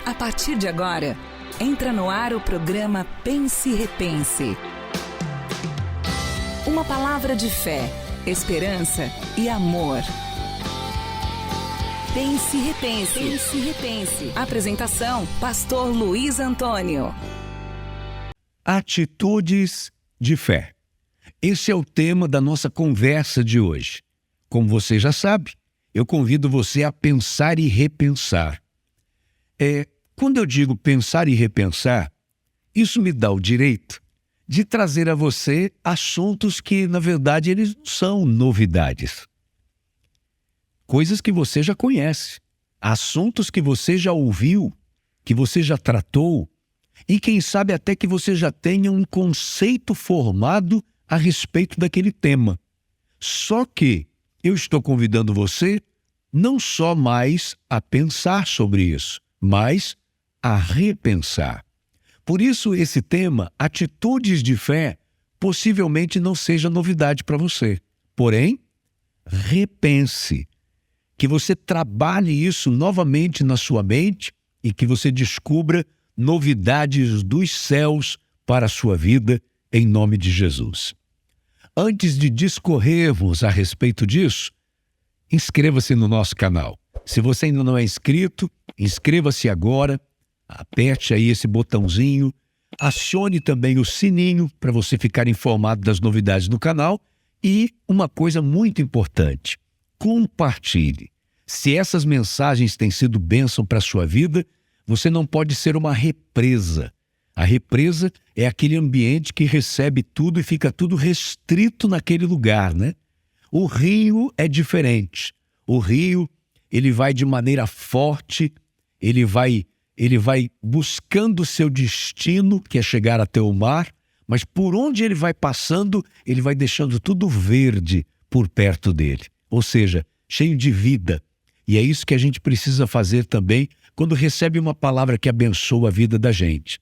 A partir de agora, entra no ar o programa Pense e Repense. Uma palavra de fé, esperança e amor. Pense e Repense. Pense e Repense. Apresentação, Pastor Luiz Antônio. Atitudes de fé. Esse é o tema da nossa conversa de hoje. Como você já sabe, eu convido você a pensar e repensar. Quando eu digo pensar e repensar, isso me dá o direito de trazer a você assuntos que, na verdade, eles não são novidades. Coisas que você já conhece, assuntos que você já ouviu, que você já tratou, e quem sabe até que você já tenha um conceito formado a respeito daquele tema. Só que eu estou convidando você não só mais a pensar sobre isso, mas a repensar. Por isso esse tema, atitudes de fé, possivelmente não seja novidade para você. Porém, repense. Que você trabalhe isso novamente na sua mente e que você descubra novidades dos céus para a sua vida, em nome de Jesus. Antes de discorrermos a respeito disso, inscreva-se no nosso canal. Se você ainda não é inscrito, inscreva-se agora, aperte aí esse botãozinho, acione também o sininho para você ficar informado das novidades do canal e uma coisa muito importante, compartilhe. Se essas mensagens têm sido bênção para a sua vida, você não pode ser uma represa. A represa é aquele ambiente que recebe tudo e fica tudo restrito naquele lugar, né? O rio é diferente. O rio, ele vai de maneira forte, ele vai buscando o seu destino, que é chegar até o mar, mas por onde ele vai passando, ele vai deixando tudo verde por perto dele. Ou seja, cheio de vida. E é isso que a gente precisa fazer também quando recebe uma palavra que abençoa a vida da gente.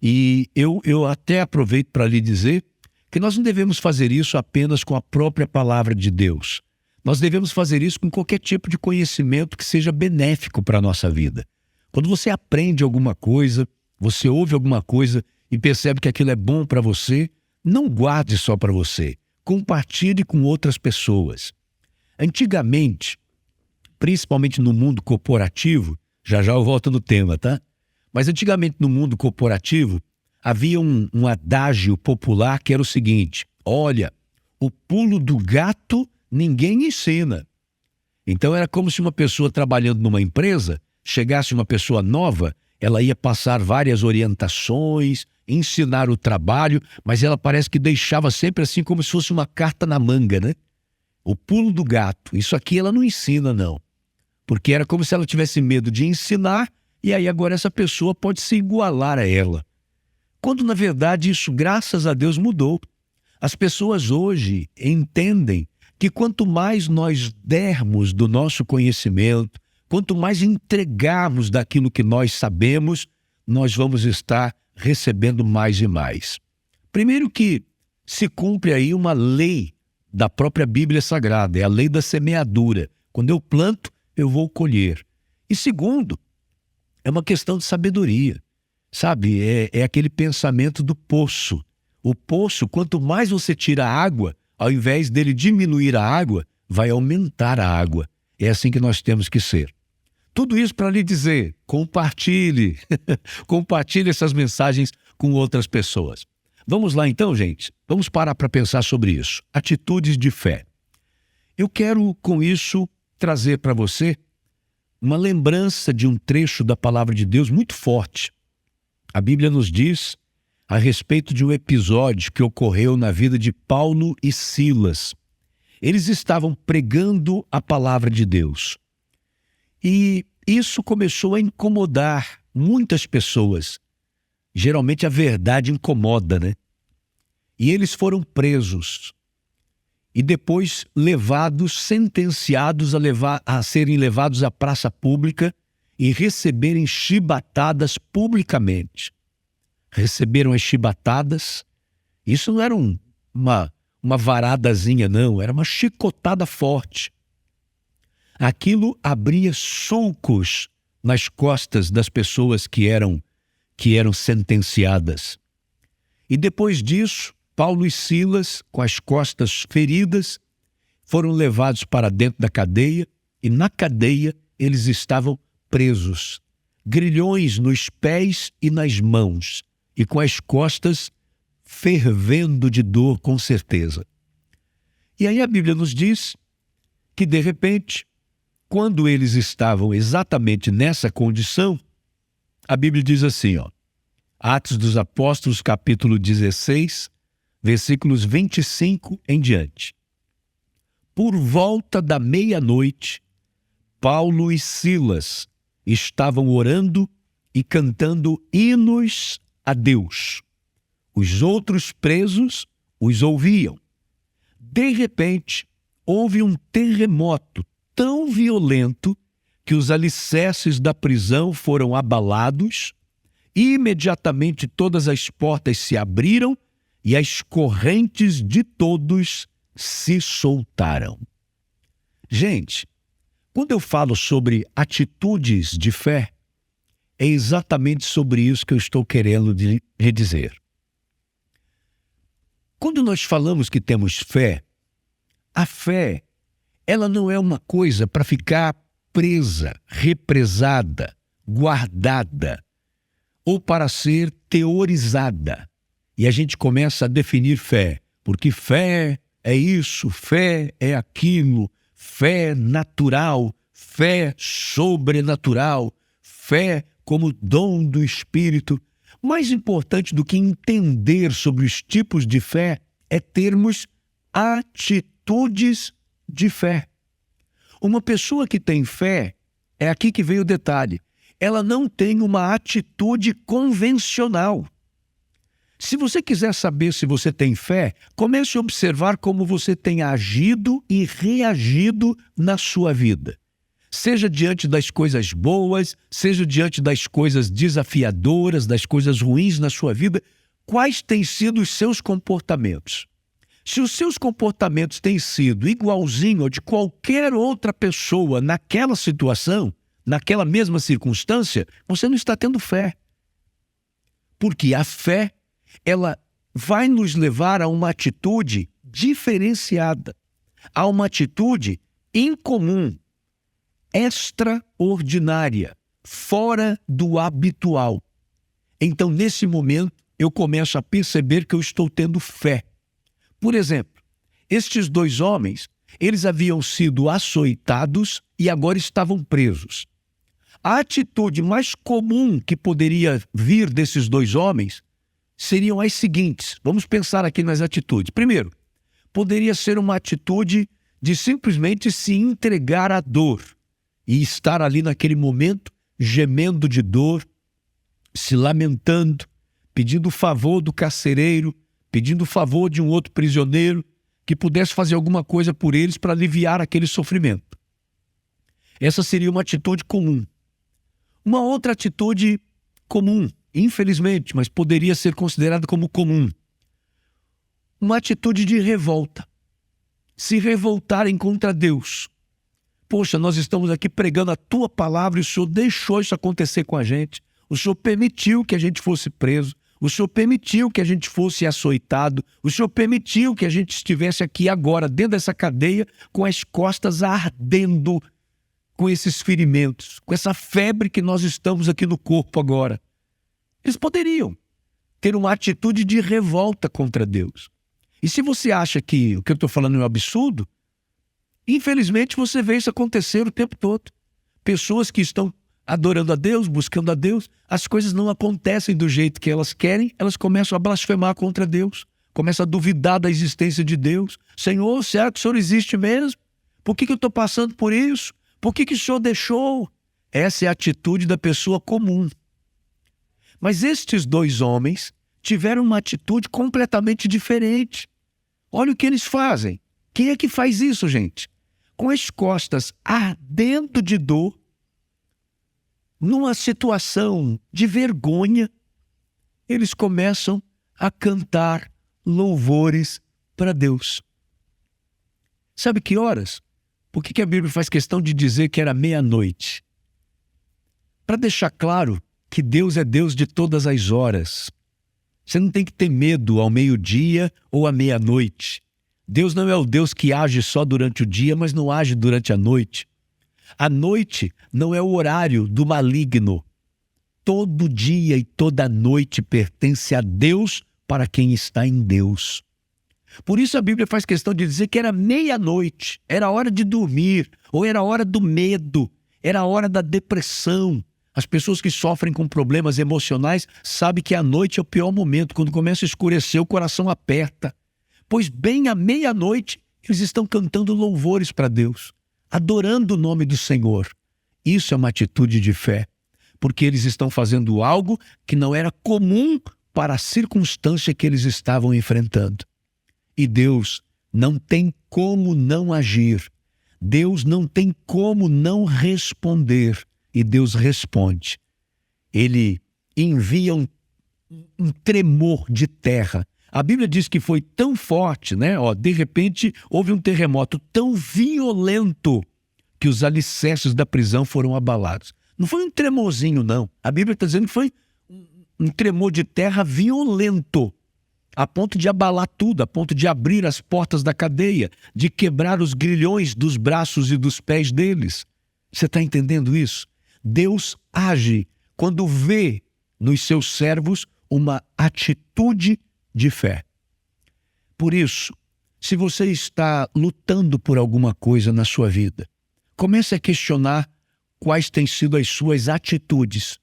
E eu até aproveito para lhe dizer que nós não devemos fazer isso apenas com a própria palavra de Deus. Nós devemos fazer isso com qualquer tipo de conhecimento que seja benéfico para a nossa vida. Quando você aprende alguma coisa, você ouve alguma coisa e percebe que aquilo é bom para você, não guarde só para você, compartilhe com outras pessoas. Antigamente, principalmente no mundo corporativo, já eu volto no tema, tá? Mas antigamente no mundo corporativo, havia um adágio popular que era o seguinte: olha, o pulo do gato ninguém ensina. Então era como se uma pessoa trabalhando numa empresa, chegasse uma pessoa nova, ela ia passar várias orientações, ensinar o trabalho, mas ela parece que deixava sempre assim como se fosse uma carta na manga, né? O pulo do gato, isso aqui ela não ensina não. Porque era como se ela tivesse medo de ensinar e aí agora essa pessoa pode se igualar a ela. Quando na verdade isso, graças a Deus, mudou. As pessoas hoje entendem que quanto mais nós dermos do nosso conhecimento, quanto mais entregarmos daquilo que nós sabemos, nós vamos estar recebendo mais e mais. Primeiro que se cumpre aí uma lei da própria Bíblia Sagrada, é a lei da semeadura. Quando eu planto, eu vou colher. E segundo, é uma questão de sabedoria. Sabe, é aquele pensamento do poço. O poço, quanto mais você tira a água, ao invés dele diminuir a água, vai aumentar a água. É assim que nós temos que ser. Tudo isso para lhe dizer, compartilhe. Compartilhe essas mensagens com outras pessoas. Vamos lá então, gente? Vamos parar para pensar sobre isso. Atitudes de fé. Eu quero, com isso, trazer para você uma lembrança de um trecho da palavra de Deus muito forte. A Bíblia nos diz a respeito de um episódio que ocorreu na vida de Paulo e Silas. Eles estavam pregando a palavra de Deus. E isso começou a incomodar muitas pessoas. Geralmente a verdade incomoda, né? E eles foram presos. E depois sentenciados a serem levados à praça pública e receberem chibatadas publicamente. Receberam as chibatadas. Isso não era uma varadazinha, não. Era uma chicotada forte. Aquilo abria sulcos nas costas das pessoas que eram sentenciadas. E depois disso, Paulo e Silas, com as costas feridas, foram levados para dentro da cadeia, e na cadeia eles estavam presos, grilhões nos pés e nas mãos, e com as costas fervendo de dor, com certeza. E aí a Bíblia nos diz que, de repente, quando eles estavam exatamente nessa condição, a Bíblia diz assim, Atos dos Apóstolos, capítulo 16, versículos 25 em diante. Por volta da meia-noite, Paulo e Silas estavam orando e cantando hinos a Deus. Os outros presos os ouviam. De repente, houve um terremoto tão violento que os alicerces da prisão foram abalados e imediatamente todas as portas se abriram e as correntes de todos se soltaram. Gente, quando eu falo sobre atitudes de fé, é exatamente sobre isso que eu estou querendo lhe dizer. Quando nós falamos que temos fé, a fé, ela não é uma coisa para ficar presa, represada, guardada, ou para ser teorizada. E a gente começa a definir fé, porque fé é isso, fé é aquilo, fé natural, fé sobrenatural, fé como dom do Espírito. Mais importante do que entender sobre os tipos de fé é termos atitudes de fé. Uma pessoa que tem fé, é aqui que vem o detalhe, ela não tem uma atitude convencional. Se você quiser saber se você tem fé, comece a observar como você tem agido e reagido na sua vida. Seja diante das coisas boas, seja diante das coisas desafiadoras, das coisas ruins na sua vida, quais têm sido os seus comportamentos? Se os seus comportamentos têm sido igualzinho ao de qualquer outra pessoa naquela situação, naquela mesma circunstância, você não está tendo fé. Porque a fé, ela vai nos levar a uma atitude diferenciada, a uma atitude incomum, extraordinária, fora do habitual. Então, nesse momento, eu começo a perceber que eu estou tendo fé. Por exemplo, estes dois homens, eles haviam sido açoitados e agora estavam presos. A atitude mais comum que poderia vir desses dois homens seriam as seguintes. Vamos pensar aqui nas atitudes. Primeiro, poderia ser uma atitude de simplesmente se entregar à dor e estar ali naquele momento gemendo de dor, se lamentando, pedindo favor do carcereiro, pedindo favor de um outro prisioneiro que pudesse fazer alguma coisa por eles para aliviar aquele sofrimento. Essa seria uma atitude comum. Uma outra atitude comum, infelizmente, mas poderia ser considerada como comum. Uma atitude de revolta. Se revoltarem contra Deus. Poxa, nós estamos aqui pregando a tua palavra e o Senhor deixou isso acontecer com a gente. O Senhor permitiu que a gente fosse preso. O Senhor permitiu que a gente fosse açoitado. O Senhor permitiu que a gente estivesse aqui agora, dentro dessa cadeia, com as costas ardendo com esses ferimentos, com essa febre que nós estamos aqui no corpo agora. Eles poderiam ter uma atitude de revolta contra Deus. E se você acha que o que eu estou falando é um absurdo, infelizmente você vê isso acontecer o tempo todo. Pessoas que estão adorando a Deus, buscando a Deus, as coisas não acontecem do jeito que elas querem, elas começam a blasfemar contra Deus, começam a duvidar da existência de Deus. Senhor, será que o Senhor existe mesmo? Por que eu estou passando por isso? Por que o Senhor deixou? Essa é a atitude da pessoa comum. Mas estes dois homens tiveram uma atitude completamente diferente. Olha o que eles fazem. Quem é que faz isso, gente? Com as costas ardendo de dor, numa situação de vergonha, eles começam a cantar louvores para Deus. Sabe que horas? Por que a Bíblia faz questão de dizer que era meia-noite? para deixar claro que Deus é Deus de todas as horas. Você não tem que ter medo ao meio-dia ou à meia-noite. Deus não é o Deus que age só durante o dia, mas não age durante a noite. A noite não é o horário do maligno. Todo dia e toda noite pertence a Deus para quem está em Deus. Por isso a Bíblia faz questão de dizer que era meia-noite, era hora de dormir, ou era hora do medo, era hora da depressão. As pessoas que sofrem com problemas emocionais sabem que a noite é o pior momento, quando começa a escurecer, o coração aperta. Pois bem à meia-noite, eles estão cantando louvores para Deus, adorando o nome do Senhor. Isso é uma atitude de fé, porque eles estão fazendo algo que não era comum para a circunstância que eles estavam enfrentando. E Deus não tem como não agir. Deus não tem como não responder. E Deus responde. Ele envia um tremor de terra. A Bíblia diz que foi tão forte, né? De repente houve um terremoto tão violento que os alicerces da prisão foram abalados. Não foi um tremorzinho, não. A Bíblia está dizendo que foi um tremor de terra violento, a ponto de abalar tudo, a ponto de abrir as portas da cadeia, de quebrar os grilhões dos braços e dos pés deles. Você está entendendo isso? Deus age quando vê nos seus servos uma atitude de fé. Por isso, se você está lutando por alguma coisa na sua vida, comece a questionar quais têm sido as suas atitudes.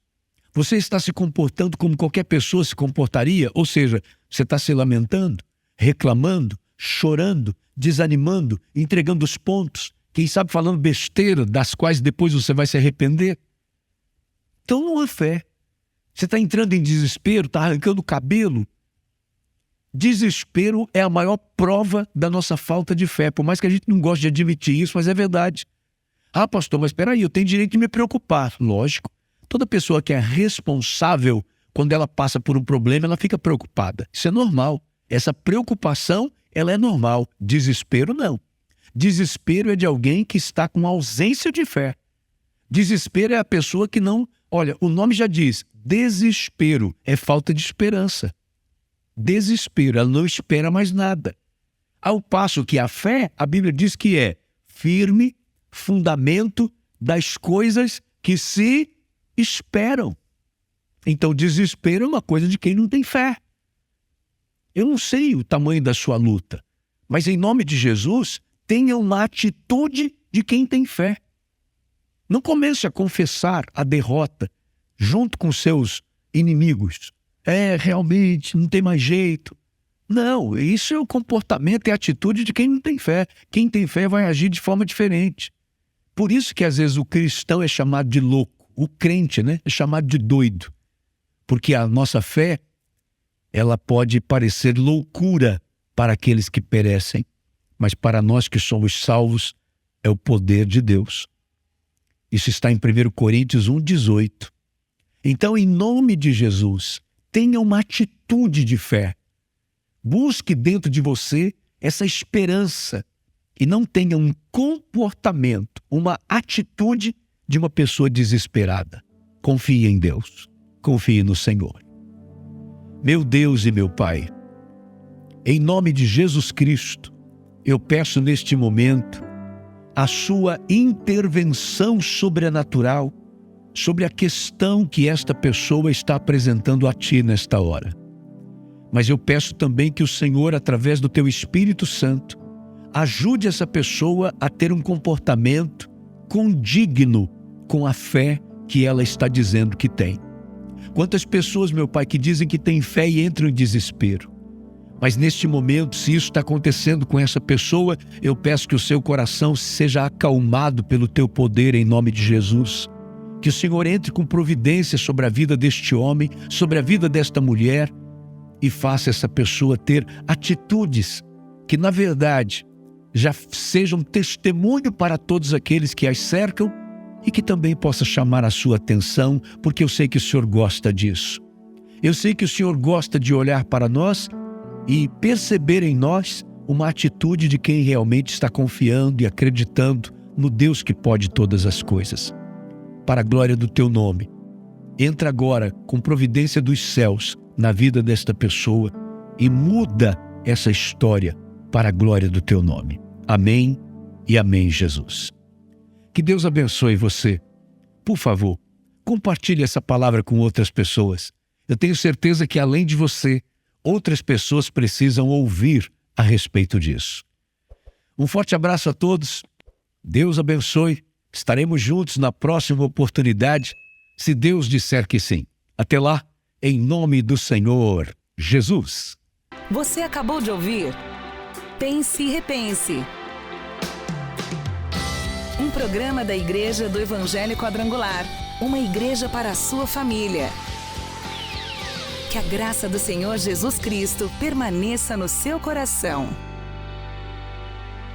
Você está se comportando como qualquer pessoa se comportaria? Ou seja, você está se lamentando, reclamando, chorando, desanimando, entregando os pontos, quem sabe falando besteira, das quais depois você vai se arrepender? Então não há fé. Você está entrando em desespero, está arrancando o cabelo. Desespero é a maior prova da nossa falta de fé, por mais que a gente não goste de admitir isso, mas é verdade. Ah, pastor, mas espera aí, eu tenho direito de me preocupar. Lógico. Toda pessoa que é responsável, quando ela passa por um problema, ela fica preocupada. Isso é normal. Essa preocupação, ela é normal. Desespero, não. Desespero é de alguém que está com ausência de fé. Desespero é a pessoa que não... Olha, o nome já diz, desespero é falta de esperança. Desespero, ela não espera mais nada. Ao passo que a fé, a Bíblia diz que é firme fundamento das coisas que se esperam. Então, desespero é uma coisa de quem não tem fé. Eu não sei o tamanho da sua luta, mas em nome de Jesus, tenha uma atitude de quem tem fé. Não comece a confessar a derrota junto com seus inimigos. Realmente, não tem mais jeito. Não, isso é o comportamento e a atitude de quem não tem fé. Quem tem fé vai agir de forma diferente. Por isso que às vezes o cristão é chamado de louco. O crente, né, é chamado de doido. Porque a nossa fé, ela pode parecer loucura para aqueles que perecem, mas para nós que somos salvos, é o poder de Deus. Isso está em 1 Coríntios 1,18. Então, em nome de Jesus, tenha uma atitude de fé. Busque dentro de você essa esperança e não tenha um comportamento, uma atitude de uma pessoa desesperada. Confie em Deus. Confie no Senhor. Meu Deus e meu Pai, em nome de Jesus Cristo, eu peço neste momento a sua intervenção sobrenatural sobre a questão que esta pessoa está apresentando a Ti nesta hora. Mas eu peço também que o Senhor, através do Teu Espírito Santo, ajude essa pessoa a ter um comportamento condigno com a fé que ela está dizendo que tem. Quantas pessoas, meu Pai, que dizem que têm fé e entram em desespero. Mas neste momento, se isso está acontecendo com essa pessoa, eu peço que o seu coração seja acalmado pelo Teu poder em nome de Jesus. Que o Senhor entre com providência sobre a vida deste homem, sobre a vida desta mulher e faça essa pessoa ter atitudes que, na verdade, já sejam testemunho para todos aqueles que as cercam e que também possa chamar a sua atenção, porque eu sei que o Senhor gosta disso. Eu sei que o Senhor gosta de olhar para nós e perceber em nós uma atitude de quem realmente está confiando e acreditando no Deus que pode todas as coisas. Para a glória do Teu nome, Entra agora com providência dos céus na vida desta pessoa e muda essa história para a glória do teu nome. Amém e amém, Jesus. Que Deus abençoe você. Por favor, compartilhe essa palavra com outras pessoas. Eu tenho certeza que, além de você, outras pessoas precisam ouvir a respeito disso. Um forte abraço a todos. Deus abençoe. Estaremos juntos na próxima oportunidade, se Deus disser que sim. Até lá, em nome do Senhor Jesus. Você acabou de ouvir Pense e Repense. Um programa da Igreja do Evangelho Quadrangular. Uma igreja para a sua família. Que a graça do Senhor Jesus Cristo permaneça no seu coração.